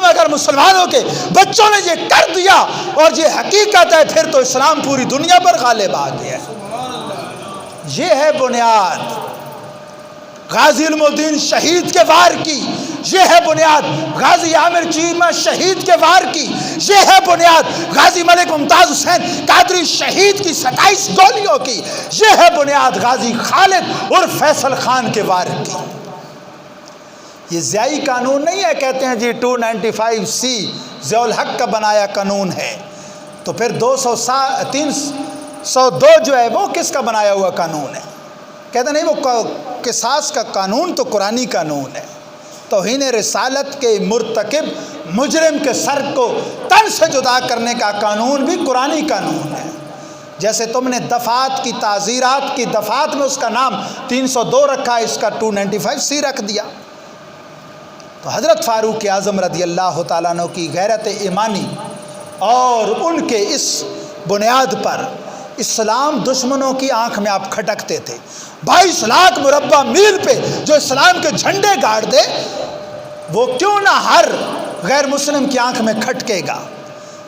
اگر مسلمانوں کے بچوں نے یہ کر دیا اور یہ حقیقت ہے، پھر تو اسلام پوری دنیا پر غالب آ گیا ہے۔ یہ ہے بنیاد غازی علم الدین شہید کے وار کی، یہ ہے بنیاد غازی عامر چیمہ شہید کے وار کی، یہ ہے بنیاد غازی ملک ممتاز حسین قادری شہید کی 27 گولیوں کی، یہ ہے بنیاد غازی خالد اور فیصل خان کے وار کی۔ یہ ضیائی قانون نہیں ہے، کہتے ہیں جی 295C ضیاء الحق کا بنایا قانون ہے، تو پھر 302 جو ہے وہ کس کا بنایا ہوا قانون ہے؟ کہتے نہیں، وہ قصاص کا قانون تو قرآنی قانون ہے۔ توہین رسالت کے مرتکب مجرم کے سر کو تن سے جدا کرنے کا قانون بھی قرآنی قانون ہے۔ جیسے تم نے دفعات کی تعزیرات کی دفعات میں اس کا نام 302 رکھا، اس کا 295C رکھ دیا۔ تو حضرت فاروق اعظم رضی اللہ تعالیٰ عنہ کی غیرت ایمانی اور ان کے اس بنیاد پر اسلام دشمنوں کی آنکھ میں آپ کھٹکتے تھے۔ 22 لاکھ مربع میل پہ جو اسلام کے جھنڈے گاڑ دے، وہ کیوں نہ ہر غیر مسلم کی آنکھ میں کھٹکے گا۔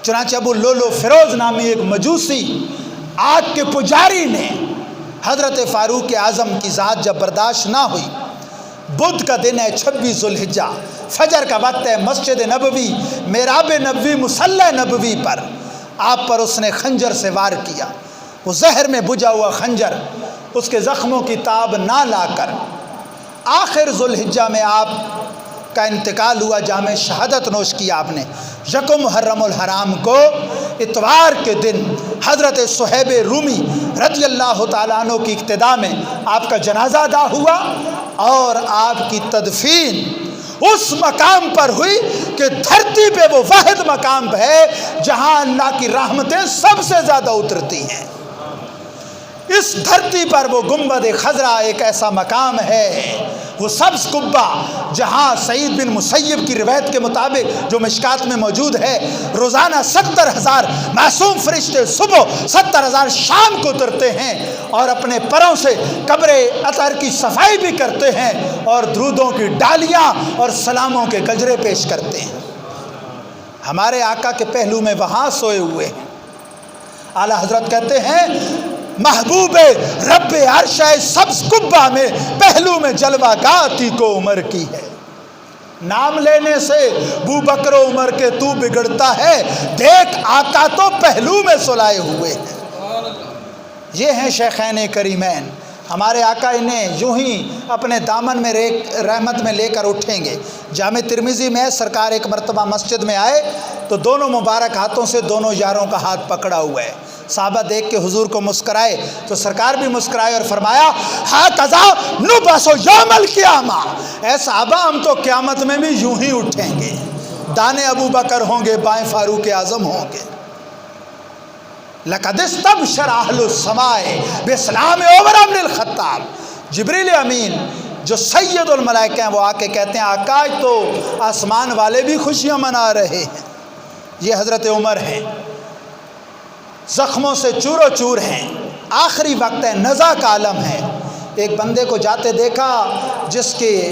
چنانچہ ابو لولو فیروز نامی ایک مجوسی آگ کے پجاری نے حضرت فاروق اعظم کی ذات جب برداشت نہ ہوئی، بدھ کا دن ہے 26 ذوالحجہ، فجر کا وقت ہے، مسجد نبوی محراب نبوی مصلی نبوی پر آپ پر اس نے خنجر سے وار کیا۔ وہ زہر میں بجھا ہوا خنجر اس کے زخموں کی تاب نہ لا کر آخر ذوالحجہ میں آپ کا انتقال ہوا، جامع شہادت نوش کیا آپ نے۔ یکم محرم الحرام کو اتوار کے دن حضرت صہیب رومی رضی اللہ تعالیٰ عنہ کی اقتداء میں آپ کا جنازہ ادا ہوا اور آپ کی تدفین اس مقام پر ہوئی کہ دھرتی پہ وہ واحد مقام ہے جہاں اللہ کی رحمتیں سب سے زیادہ اترتی ہیں۔ اس دھرتی پر وہ گنبد خضرا ایک ایسا مقام ہے، وہ سبز قبہ جہاں سعید بن مسیب کی روایت کے مطابق جو مشکات میں موجود ہے، روزانہ 70,000 معصوم فرشتے صبح 70,000 شام کو اترتے ہیں اور اپنے پروں سے قبر اطہر کی صفائی بھی کرتے ہیں اور درودوں کی ڈالیاں اور سلاموں کے گجرے پیش کرتے ہیں۔ ہمارے آقا کے پہلو میں وہاں سوئے ہوئے ہیں۔ اعلیٰ حضرت کہتے ہیں، محبوب رب عرش سبز قبہ میں پہلو میں جلوہ گاتی کو عمر کی ہے۔ نام لینے سے بو بکر و عمر کے تو بگڑتا ہے، دیکھ آقا تو پہلو میں سلائے ہوئے ہیں۔ یہ ہیں شیخین کریمین۔ ہمارے آقا انہیں یوں ہی اپنے دامن میں رحمت میں لے کر اٹھیں گے۔ جامع ترمذی میں سرکار ایک مرتبہ مسجد میں آئے تو دونوں مبارک ہاتھوں سے دونوں یاروں کا ہاتھ پکڑا ہوا ہے۔ صحابہ دیکھ کے حضور کو مسکرائے تو سرکار بھی مسکرائے اور فرمایا، ہاکذا نبعث یوم القیامہ، اے صحابہ ہم تو قیامت میں بھی یوں ہی اٹھیں گے، دانے ابو بکر ہوں گے، بائیں فاروق اعظم ہوں گے۔ لقد استبشر اہل السماء باسلام عمر بن الخطاب۔ جبریل امین جو سید الملائکہ ہیں وہ آ کے کہتے ہیں، آقا تو آسمان والے بھی خوشیاں منا رہے ہیں۔ یہ حضرت عمر ہیں، زخموں سے چور و چور ہیں، آخری وقت ہے، نزا کا عالم ہے۔ ایک بندے کو جاتے دیکھا جس کے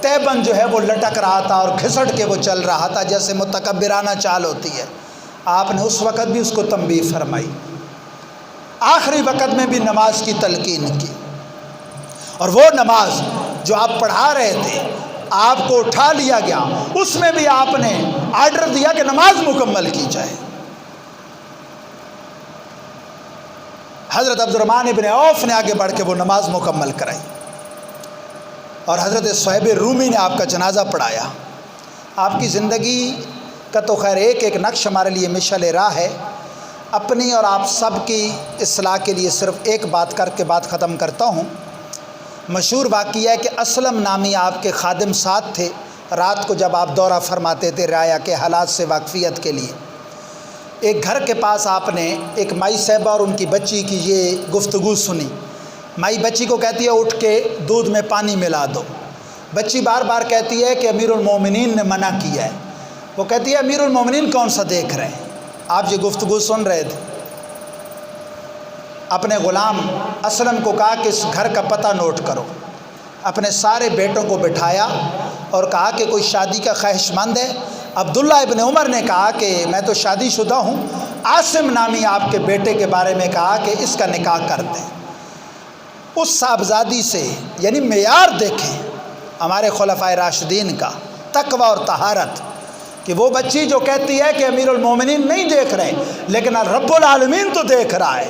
تیبن جو ہے وہ لٹک رہا تھا اور گھسٹ کے وہ چل رہا تھا، جیسے متکبرانہ چال ہوتی ہے۔ آپ نے اس وقت بھی اس کو تنبیہ فرمائی، آخری وقت میں بھی نماز کی تلقین کی، اور وہ نماز جو آپ پڑھا رہے تھے آپ کو اٹھا لیا گیا، اس میں بھی آپ نے آرڈر دیا کہ نماز مکمل کی جائے۔ حضرت عبد الرحمن ابن عوف نے آگے بڑھ کے وہ نماز مکمل کرائی اور حضرت صہیب رومی نے آپ کا جنازہ پڑھایا۔ آپ کی زندگی کا تو خیر ایک ایک نقش ہمارے لیے مشعل راہ ہے۔ اپنی اور آپ سب کی اصلاح کے لیے صرف ایک بات کر کے بات ختم کرتا ہوں۔ مشہور واقعہ ہے کہ اسلم نامی آپ کے خادم ساتھ تھے۔ رات کو جب آپ دورہ فرماتے تھے رعایا کے حالات سے واقفیت کے لیے، ایک گھر کے پاس آپ نے ایک مائی صاحبہ اور ان کی بچی کی یہ گفتگو سنی۔ مائی بچی کو کہتی ہے اٹھ کے دودھ میں پانی ملا دو۔ بچی بار بار کہتی ہے کہ امیر المومنین نے منع کیا ہے۔ وہ کہتی ہے امیر المومنین کون سا دیکھ رہے ہیں؟ آپ یہ گفتگو سن رہے تھے۔ اپنے غلام اسلم کو کہا کہ اس گھر کا پتہ نوٹ کرو۔ اپنے سارے بیٹوں کو بٹھایا اور کہا کہ کوئی شادی کا خواہش مند ہے عبداللہ ابن عمر نے کہا کہ میں تو شادی شدہ ہوں، عاصم نامی آپ کے بیٹے کے بارے میں کہا کہ اس کا نکاح کر دیں۔ اس صاحبزادی سے، یعنی معیار دیکھیں ہمارے خلفائے راشدین کا، تقوی اور طہارت، کہ وہ بچی جو کہتی ہے کہ امیر المومنین نہیں دیکھ رہے لیکن رب العالمین تو دیکھ رہا ہے،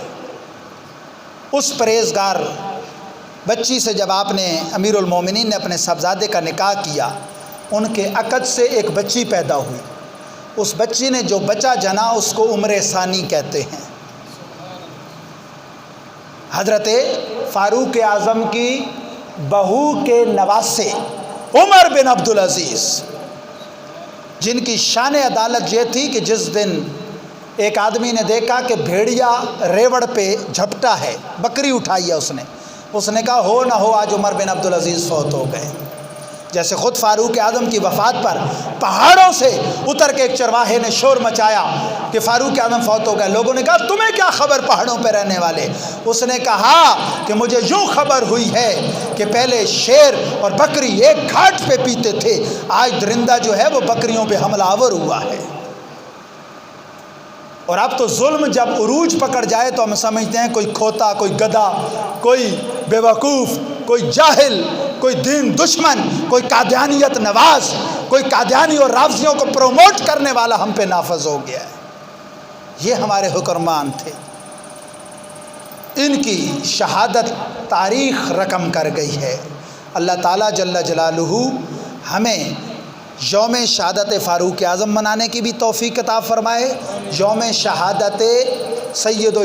اس پرہیزگار بچی سے جب آپ نے، امیر المومنین نے اپنے صاحبزادے کا نکاح کیا، ان کے عقد سے ایک بچی پیدا ہوئی۔ اس بچی نے جو بچہ جنا اس کو عمر ثانی کہتے ہیں۔ حضرت فاروق اعظم کی بہو کے نواسے عمر بن عبدالعزیز، جن کی شان عدالت یہ تھی کہ جس دن ایک آدمی نے دیکھا کہ بھیڑیا ریوڑ پہ جھپٹا ہے، بکری اٹھائی ہے اس نے کہا ہو نہ ہو آج عمر بن عبدالعزیز فوت ہو گئے۔ جیسے خود فاروق اعظم کی وفات پر پہاڑوں سے اتر کے ایک چرواہے نے شور مچایا کہ فاروق اعظم فوت ہو گئے، لوگوں نے کہا تمہیں کیا خبر پہاڑوں پہ رہنے والے؟ اس نے کہا کہ مجھے یوں خبر ہوئی ہے کہ پہلے شیر اور بکری ایک گھاٹ پہ پیتے تھے، آج درندہ جو ہے وہ بکریوں پہ حملہ آور ہوا ہے۔ اور اب تو ظلم جب عروج پکڑ جائے تو ہم سمجھتے ہیں کوئی کھوتا، کوئی گدھا، کوئی بیوقوف، کوئی جاہل، کوئی دین دشمن، کوئی قادیانیت نواز، کوئی قادیانی اور رافضیوں کو پروموٹ کرنے والا ہم پہ نافذ ہو گیا ہے۔ یہ ہمارے حکمران تھے، ان کی شہادت تاریخ رقم کر گئی ہے۔ اللہ تعالیٰ جل جلالہ ہمیں یوم شہادت فاروق اعظم منانے کی بھی توفیق عطا فرمائے، یوم شہادت سید و